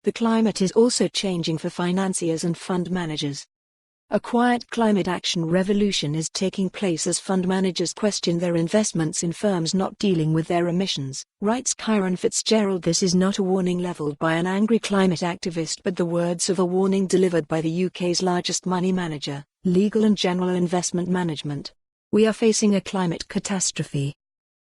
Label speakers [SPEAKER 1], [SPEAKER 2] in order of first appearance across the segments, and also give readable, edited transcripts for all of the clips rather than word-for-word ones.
[SPEAKER 1] The climate is also changing for financiers and fund managers. A quiet climate action revolution is taking place as fund managers question their investments in firms not dealing with their emissions, writes Kyran Fitzgerald. This is not a warning leveled by an angry climate activist but the words of a warning delivered by the UK's largest money manager, Legal and General Investment Management. We are facing a climate catastrophe.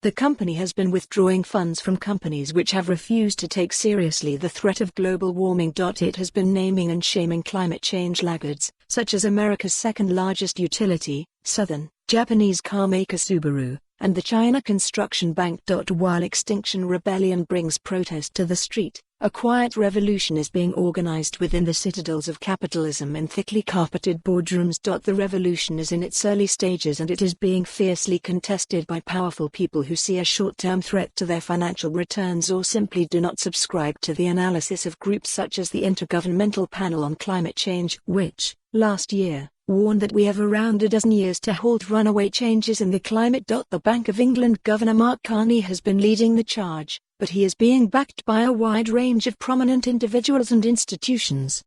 [SPEAKER 1] The company has been withdrawing funds from companies which have refused to take seriously the threat of global warming. It has been naming and shaming climate change laggards, such as America's second largest utility, Southern, Japanese car maker Subaru, and the China construction bank. While Extinction Rebellion brings protest to the street, a quiet revolution is being organized within the citadels of capitalism in thickly carpeted boardrooms. The revolution is in its early stages and it is being fiercely contested by powerful people who see a short-term threat to their financial returns or simply do not subscribe to the analysis of groups such as the Intergovernmental Panel on Climate Change, which, last year, warned that we have around a dozen years to halt runaway changes in the climate. The Bank of England Governor Mark Carney has been leading the charge, but he is being backed by a wide range of prominent individuals and institutions.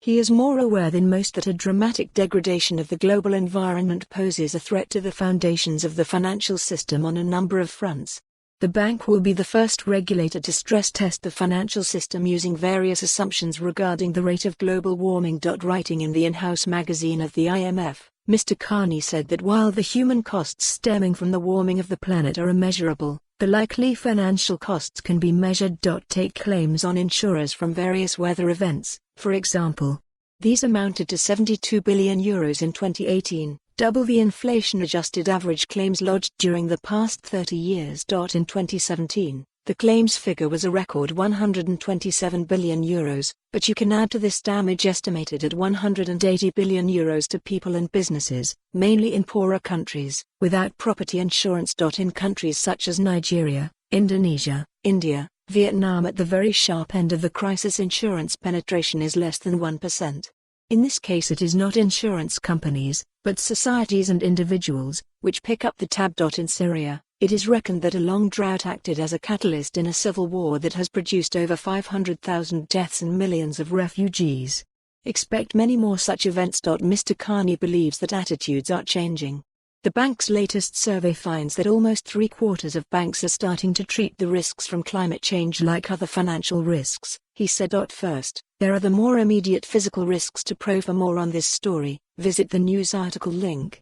[SPEAKER 1] He is more aware than most that a dramatic degradation of the global environment poses a threat to the foundations of the financial system on a number of fronts. The bank will be the first regulator to stress test the financial system using various assumptions regarding the rate of global warming. Writing in the in-house magazine of the IMF, Mr. Carney said that while the human costs stemming from the warming of the planet are immeasurable, the likely financial costs can be measured. Take claims on insurers from various weather events, for example. These amounted to €72 billion in 2018. Double the inflation-adjusted average claims lodged during the past 30 years. In 2017, the claims figure was a record €127 billion, but you can add to this damage estimated at €180 billion to people and businesses, mainly in poorer countries, without property insurance. In countries such as Nigeria, Indonesia, India, Vietnam, at the very sharp end of the crisis, insurance penetration is less than 1%. In this case it is not insurance companies, but societies and individuals, which pick up the tab. In Syria, it is reckoned that a long drought acted as a catalyst in a civil war that has produced over 500,000 deaths and millions of refugees. Expect many more such events. Mr. Carney believes that attitudes are changing. The bank's latest survey finds that almost 3/4 of banks are starting to treat the risks from climate change like other financial risks, he said. First, there are the more immediate physical risks to. For more on this story, visit the news article link.